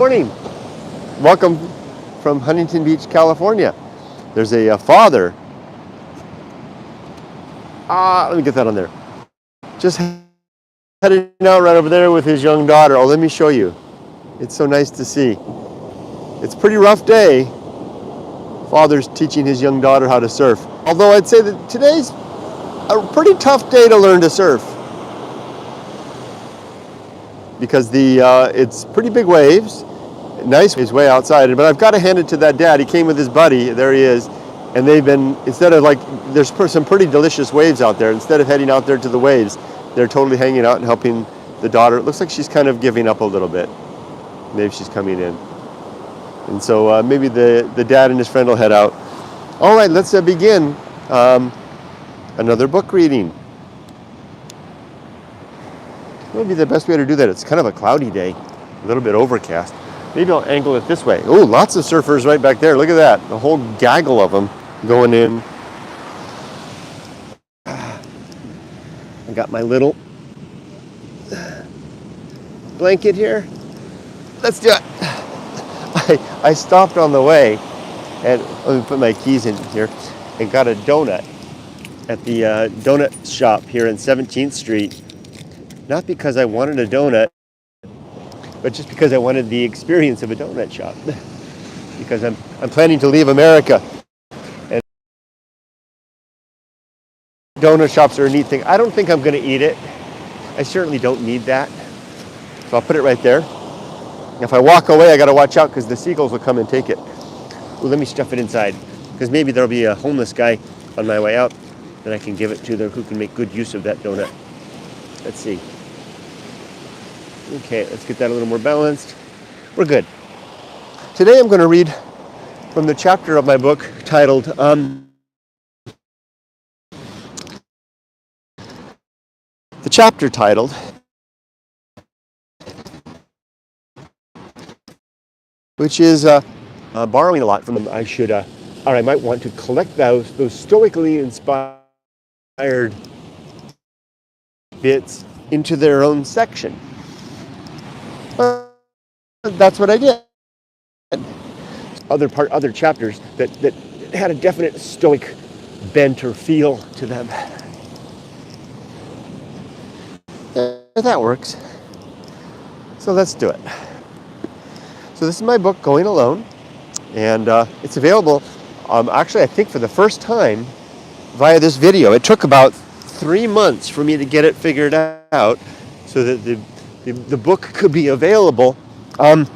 Morning. Welcome from Huntington Beach, California. There's a father. Let me get that on there. Just heading out right over there with his young daughter. Oh, let me show you. It's so nice to see. It's a pretty rough day. Father's teaching his young daughter how to surf. Although I'd say that today's a pretty tough day to learn to surf, because it's pretty big waves. Nice waves way outside, but I've got to hand it to that dad. He came with his buddy. There he is. And they've been, instead of there's some pretty delicious waves out there. Instead of heading out there to the waves, they're totally hanging out and helping the daughter. It looks like she's kind of giving up a little bit. Maybe she's coming in. And so maybe the dad and his friend will head out. All right, let's begin another book reading. What would be the best way to do that? It's kind of a cloudy day, a little bit overcast. Maybe I'll angle it this way. Oh, lots of surfers right back there. Look at that. A whole gaggle of them going in. I got my little blanket here. Let's do it. I stopped on the way, and let me put my keys in here, and got a donut at the donut shop here in 17th Street. Not because I wanted a donut, but just because I wanted the experience of a donut shop. Because I'm planning to leave America, and donut shops are a neat thing. I don't think I'm going to eat it. I certainly don't need that. So I'll put it right there. If I walk away, I got to watch out because the seagulls will come and take it. Ooh, let me stuff it inside, because maybe there'll be a homeless guy on my way out that I can give it to there who can make good use of that donut. Let's see. Okay, let's get that a little more balanced. We're good. Today I'm going to read from the chapter of my book titled the chapter titled which is borrowing a lot from them. I might want to collect those stoically inspired bits into their own section. That's what I did. Other chapters that had a definite stoic bent or feel to them. That works. So let's do it. So this is my book, Going Alone, and it's available, actually I think for the first time, via this video. It took about 3 months for me to get it figured out so that the book could be available on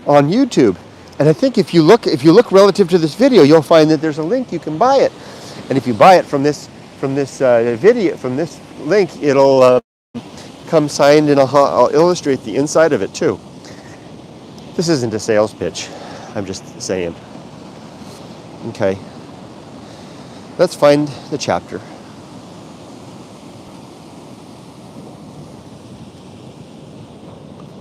YouTube. And I think if you look relative to this video, you'll find that there's a link you can buy it. And if you buy it from this video, from this link, it'll come signed, and I'll illustrate the inside of it too. This isn't a sales pitch. I'm just saying. Okay. Let's find the chapter.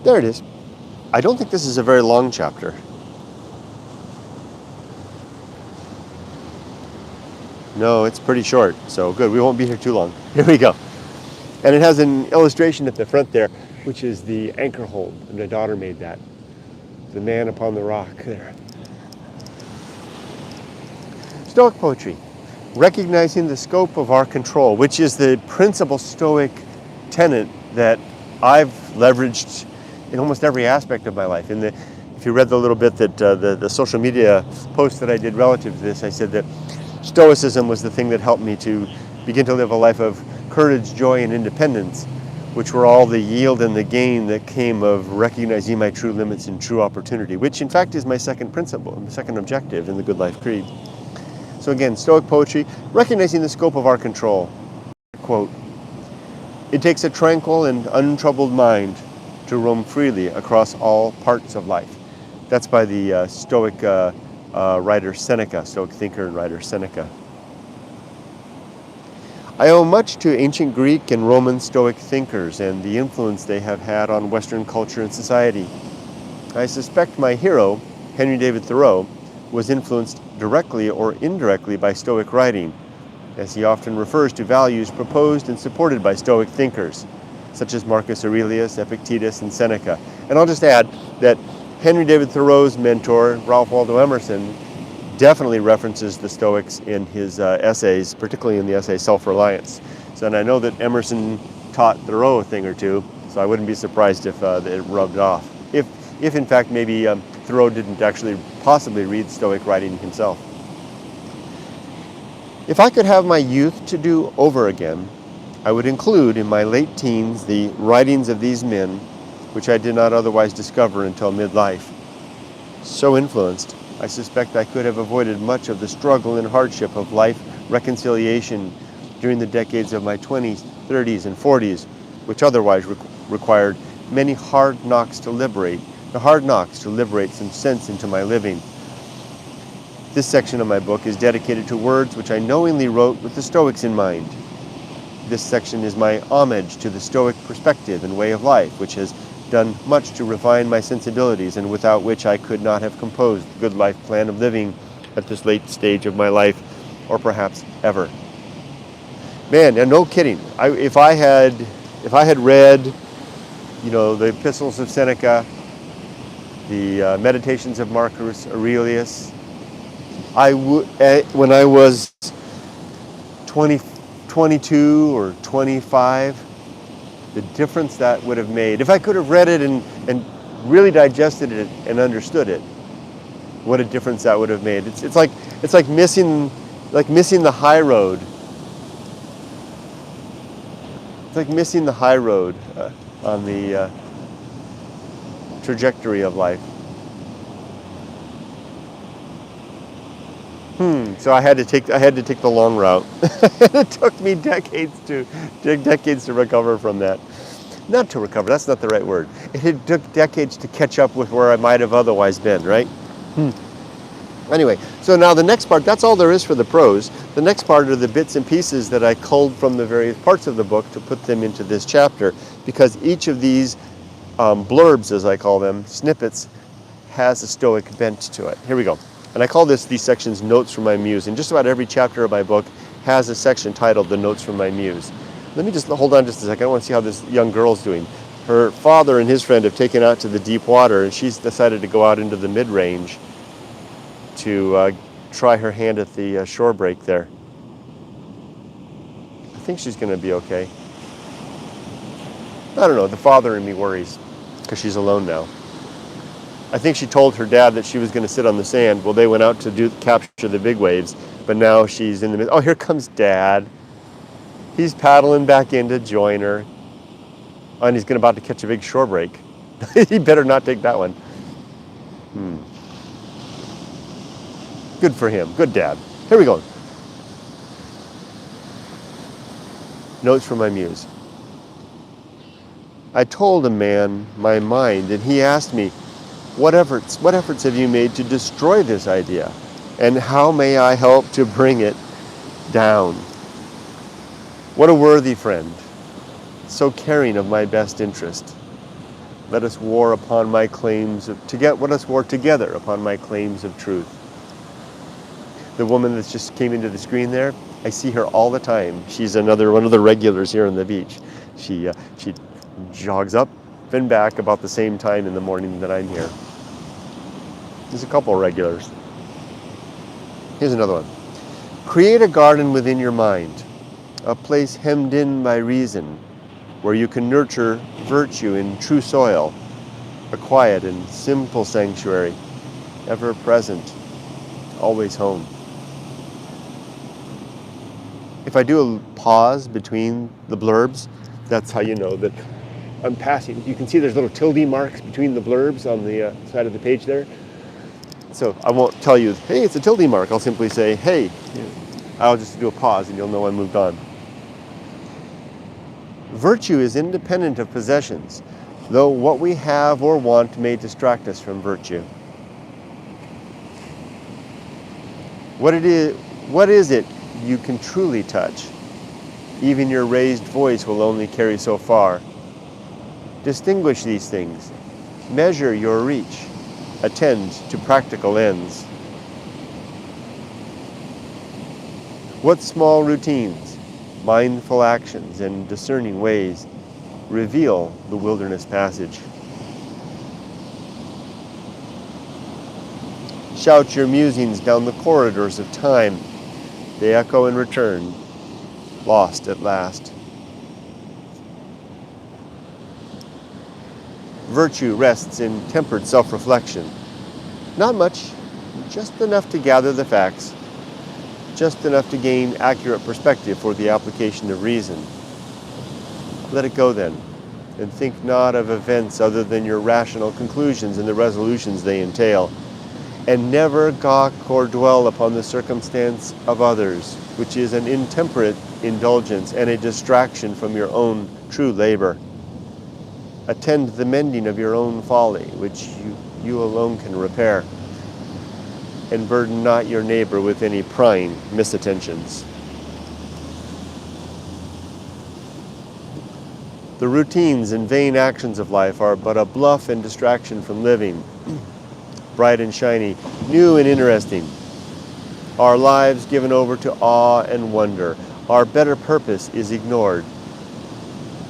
There it is. I don't think this is a very long chapter. No, it's pretty short, so good. We won't be here too long. Here we go. And it has an illustration at the front there, which is the Anchorhold, and my daughter made that. The man upon the rock there. Stoic Poetry. Recognizing the scope of our control, which is the principal Stoic tenet that I've leveraged in almost every aspect of my life. If you read the little bit that the social media post that I did relative to this, I said that Stoicism was the thing that helped me to begin to live a life of courage, joy, and independence, which were all the yield and the gain that came of recognizing my true limits and true opportunity, which in fact is my second principle, my second objective in the Good Life Creed. So again, Stoic Poetry, recognizing the scope of our control. Quote, "It takes a tranquil and untroubled mind to roam freely across all parts of life." That's by the Stoic writer Seneca, Stoic thinker and writer Seneca. I owe much to ancient Greek and Roman Stoic thinkers and the influence they have had on Western culture and society. I suspect my hero, Henry David Thoreau, was influenced directly or indirectly by Stoic writing, as he often refers to values proposed and supported by Stoic thinkers, such as Marcus Aurelius, Epictetus, and Seneca. And I'll just add, that Henry David Thoreau's mentor, Ralph Waldo Emerson, definitely references the Stoics in his essays, particularly in the essay Self-Reliance. So, and I know that Emerson taught Thoreau a thing or two, so I wouldn't be surprised if it rubbed off. If in fact maybe Thoreau didn't actually possibly read Stoic writing himself. If I could have my youth to do over again, I would include in my late teens the writings of these men, which I did not otherwise discover until midlife. So influenced, I suspect I could have avoided much of the struggle and hardship of life reconciliation during the decades of my 20s, 30s, and 40s, which otherwise required many hard knocks to liberate some sense into my living. This section of my book is dedicated to words which I knowingly wrote with the Stoics in mind. This section is my homage to the Stoic perspective and way of life, which has done much to refine my sensibilities and without which I could not have composed the good life plan of living at this late stage of my life, or perhaps ever. Man, and no kidding. If I had read, the epistles of Seneca, the meditations of Marcus Aurelius, when I was 22 or 25, the difference that would have made, if I could have read it and really digested it and understood it, what a difference that would have made. It's like missing the high road. It's like missing the high road on the trajectory of life. So I had to take the long route. It took me decades to recover from that. Not to recover, that's not the right word. It took decades to catch up with where I might have otherwise been, right? Anyway, so now the next part, that's all there is for the prose. The next part are the bits and pieces that I culled from the various parts of the book to put them into this chapter, because each of these blurbs, as I call them, snippets, has a Stoic bent to it. Here we go. And I call these sections Notes from My Muse. And just about every chapter of my book has a section titled The Notes from My Muse. Let me just hold on just a second. I want to see how this young girl's doing. Her father and his friend have taken out to the deep water, and she's decided to go out into the mid-range to try her hand at the shore break there. I think she's going to be okay. I don't know. The father in me worries because she's alone now. I think she told her dad that she was going to sit on the sand. Well, they went out to capture the big waves, but now she's in the middle. Oh, here comes Dad. He's paddling back in to join her. Oh, and he's about to catch a big shore break. He better not take that one. Good for him. Good dad. Here we go. Notes from my muse. I told a man my mind, and he asked me, What efforts have you made to destroy this idea? And how may I help to bring it down? What a worthy friend, so caring of my best interest. Let us war together upon my claims of truth. The woman that just came into the screen there, I see her all the time. She's another one of the regulars here on the beach. She jogs up and back about the same time in the morning that I'm here. There's a couple of regulars. Here's another one. Create a garden within your mind, a place hemmed in by reason, where you can nurture virtue in true soil, a quiet and simple sanctuary, ever present, always home. If I do a pause between the blurbs, that's how you know that I'm passing. You can see there's little tilde marks between the blurbs on the side of the page there. So I won't tell you, hey, it's a tilde mark. I'll simply say, hey. I'll just do a pause and you'll know I moved on. Virtue is independent of possessions, though what we have or want may distract us from virtue. What is it you can truly touch? Even your raised voice will only carry so far. Distinguish these things. Measure your reach. Attend to practical ends. What small routines, mindful actions, and discerning ways reveal the wilderness passage? Shout your musings down the corridors of time. They echo and return, lost at last. Virtue rests in tempered self-reflection. Not much, just enough to gather the facts, just enough to gain accurate perspective for the application of reason. Let it go then, and think not of events other than your rational conclusions and the resolutions they entail, and never gawk or dwell upon the circumstance of others, which is an intemperate indulgence and a distraction from your own true labor. Attend the mending of your own folly, which you alone can repair, and burden not your neighbor with any prying misattentions. The routines and vain actions of life are but a bluff and distraction from living, bright and shiny, new and interesting. Our lives given over to awe and wonder. Our better purpose is ignored.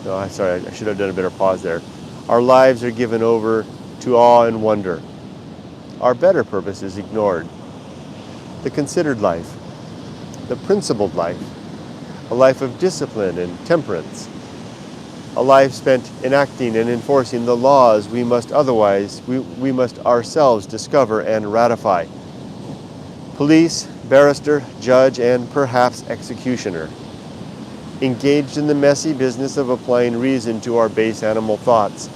No, sorry, I should have done a better pause there. Our lives are given over to awe and wonder. Our better purpose is ignored. The considered life, the principled life, a life of discipline and temperance, a life spent enacting and enforcing the laws we must ourselves discover and ratify. Police, barrister, judge, and perhaps executioner, engaged in the messy business of applying reason to our base animal thoughts,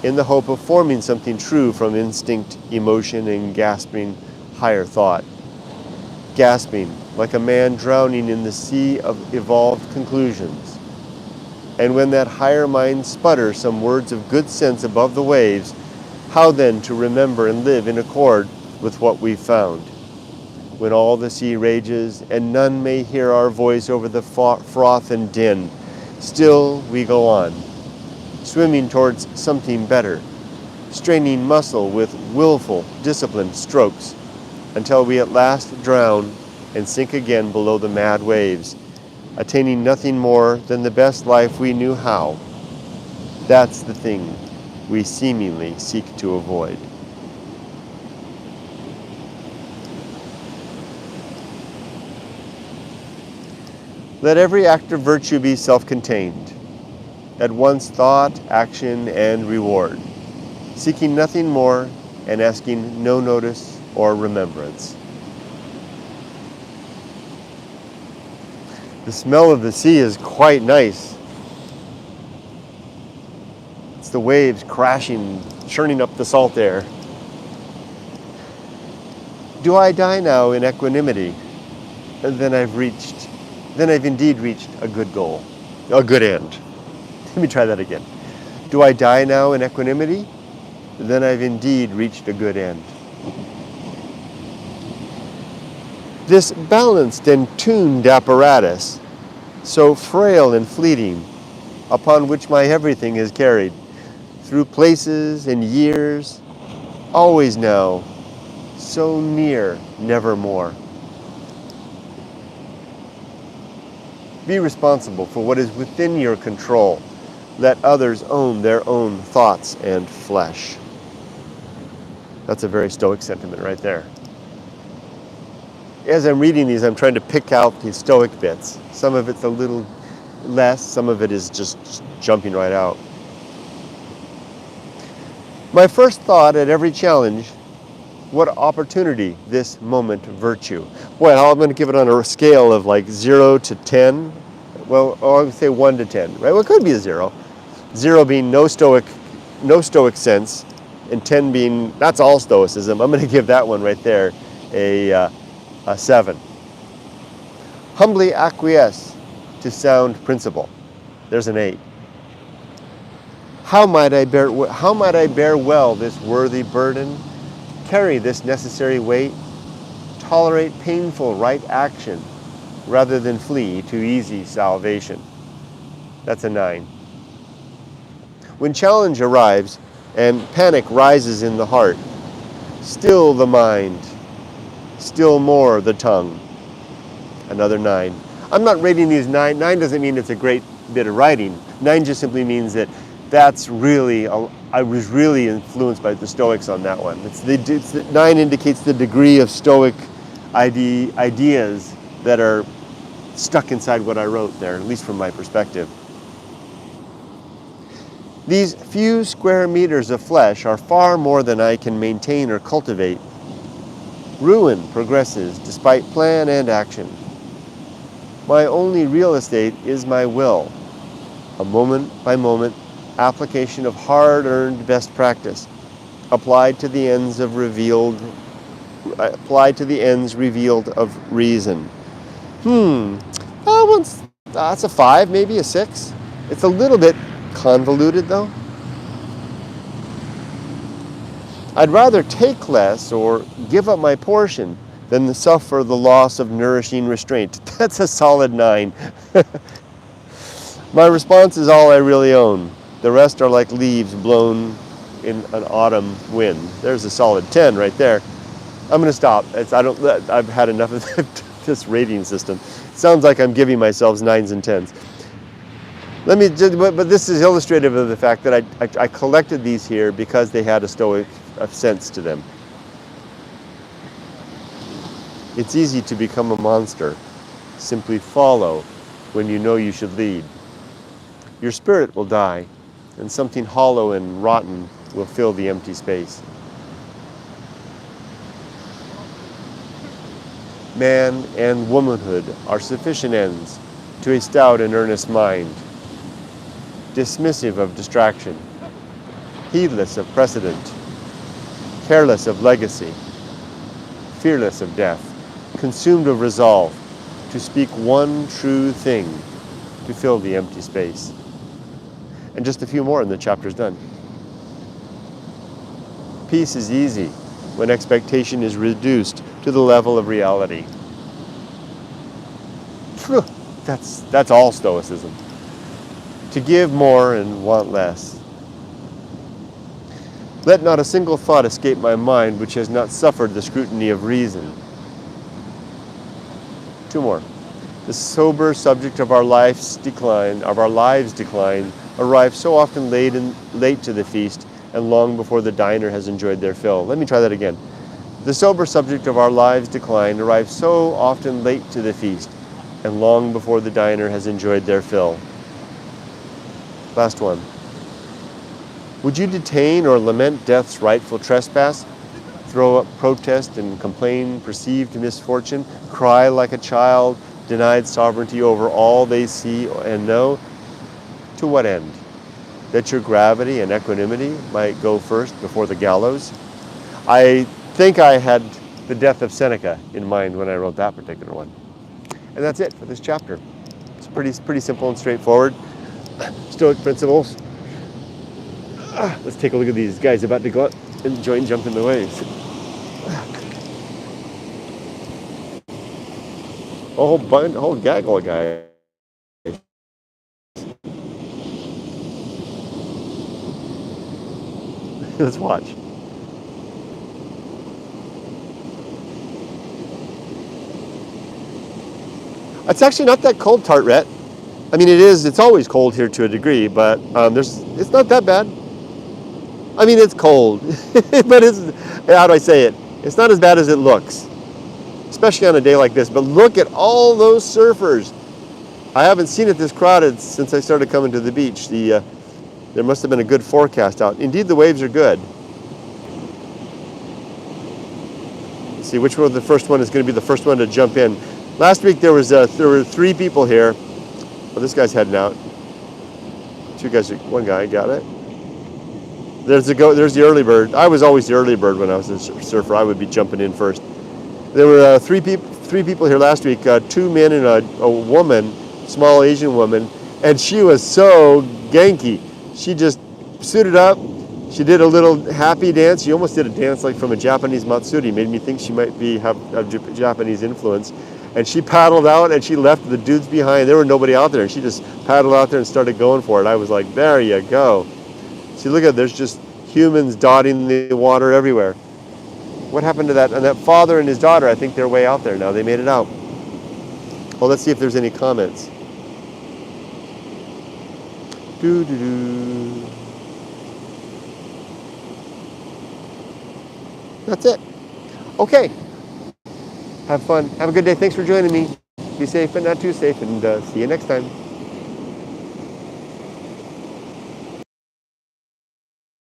in the hope of forming something true from instinct, emotion, and gasping higher thought. Gasping like a man drowning in the sea of evolved conclusions. And when that higher mind sputters some words of good sense above the waves, how then to remember and live in accord with what we've found? When all the sea rages, and none may hear our voice over the froth and din, still we go on, swimming towards something better, straining muscle with willful, disciplined strokes, until we at last drown and sink again below the mad waves, attaining nothing more than the best life we knew how. That's the thing we seemingly seek to avoid. Let every act of virtue be self-contained, at once thought, action, and reward, seeking nothing more and asking no notice or remembrance. The smell of the sea is quite nice. It's the waves crashing, churning up the salt air. Do I die now in equanimity? And then I've indeed reached a good goal, a good end. Let me try that again. Do I die now in equanimity? Then I've indeed reached a good end. This balanced and tuned apparatus, so frail and fleeting, upon which my everything is carried, through places and years, always now, so near, nevermore. Be responsible for what is within your control. Let others own their own thoughts and flesh. That's a very Stoic sentiment right there. As I'm reading these, I'm trying to pick out the Stoic bits. Some of it's a little less, some of it is just jumping right out. My first thought at every challenge, what opportunity this moment virtue. Well, I'm going to give it on a scale of like 0 to 10. Well, I would say 1 to 10, right? Well, it could be a 0. 0 being no stoic sense, and 10 being that's all stoicism. I'm going to give that one right there a 7. Humbly acquiesce to sound principle. There's an 8. How might I bear well this worthy burden? Carry this necessary weight, tolerate painful right action, rather than flee to easy salvation. That's a 9. When challenge arrives and panic rises in the heart, still the mind, still more the tongue. Another 9. I'm not rating these 9. 9 doesn't mean it's a great bit of writing. 9 just simply means that That's really, I was really influenced by the Stoics on that one. 9 indicates the degree of Stoic ideas that are stuck inside what I wrote there, at least from my perspective. These few square meters of flesh are far more than I can maintain or cultivate. Ruin progresses despite plan and action. My only real estate is my will, a moment-by-moment application of hard-earned best practice, applied to the ends revealed of reason. That's a 5, maybe a 6. It's a little bit convoluted, though. I'd rather take less or give up my portion than suffer the loss of nourishing restraint. That's a solid 9. My response is all I really own. The rest are like leaves blown in an autumn wind. There's a solid 10 right there. I'm going to stop. I've had enough of this rating system. It sounds like I'm giving myself 9s and 10s. But this is illustrative of the fact that I collected these here because they had a Stoic sense to them. It's easy to become a monster. Simply follow when you know you should lead. Your spirit will die, and something hollow and rotten will fill the empty space. Man and womanhood are sufficient ends to a stout and earnest mind, dismissive of distraction, heedless of precedent, careless of legacy, fearless of death, consumed of resolve to speak one true thing to fill the empty space. And just a few more and the chapter's done. Peace is easy when expectation is reduced to the level of reality. That's all Stoicism. To give more and want less. Let not a single thought escape my mind which has not suffered the scrutiny of reason. 2 more. The sober subject of our lives' decline, arrives so often late to the feast and long before the diner has enjoyed their fill. Let me try that again. The sober subject of our lives' decline arrives so often late to the feast and long before the diner has enjoyed their fill. Last one. Would you detain or lament death's rightful trespass? Throw up protest and complain perceived misfortune? Cry like a child denied sovereignty over all they see and know? To what end? That your gravity and equanimity might go first before the gallows? I think I had the death of Seneca in mind when I wrote that particular one. And that's it for this chapter. It's pretty simple and straightforward. Stoic principles. Let's take a look at these guys about to go out and jump in the waves. A whole gaggle of guys. Let's watch. It's actually not that cold, Tartret. I mean, it is. It's always cold here to a degree, but it's not that bad. I mean, it's cold, but how do I say it? It's not as bad as it looks, especially on a day like this. But look at all those surfers. I haven't seen it this crowded since I started coming to the beach. There must have been a good forecast out. Indeed, the waves are good. Let's see which one the first one is going to be the first one to jump in. Last week there were 3 people here. Well, this guy's heading out. 2 guys, 1 guy got it. There's the early bird. I was always the early bird when I was a surfer. I would be jumping in first. There were 3 people here last week. 2 men and a woman, small Asian woman, and she was so genki. She just suited up. She did a little happy dance. She almost did a dance like from a Japanese matsuri. Made me think she might have Japanese influence. And she paddled out and she left the dudes behind. There were nobody out there. And she just paddled out there and started going for it. I was like, there you go. See, look at, there's just humans dotting the water everywhere. What happened to that? And that father and his daughter, I think they're way out there now. They made it out. Well, let's see if there's any comments. Doo-doo-doo. That's it. Okay. Have fun. Have a good day. Thanks for joining me. Be safe but not too safe, and see you next time.